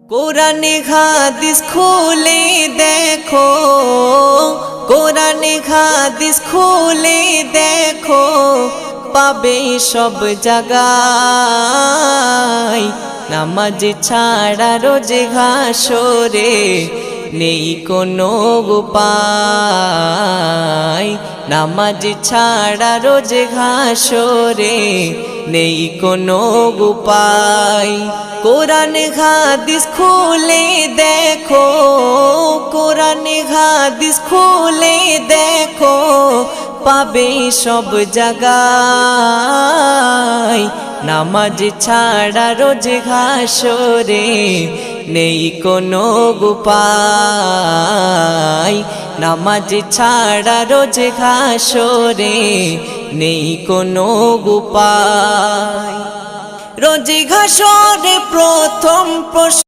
কোরআনে হাদিস খুলে দেখো, কোরআনে হাদিস খুলে দেখো, পাবে সব জায়গায়। নামাজ ছাড়া রোজে হাসরে নেই কোনো উপায়। নামাজ ছাড়া রোজে হাসরে নেই কোনো উপায়। কোরআন হাদিস খুলে দেখো, কোরআন হাদিস খুলে দেখো, পাবে সব জায়গায়। নামাজ ছাড়া রোজ হাসরে নেই কোনো উপায়। নামাজ ছাড়া রোজ হাসরে নেই কোনো উপায়। রোজ হাসরে প্রথম প্রশ্ন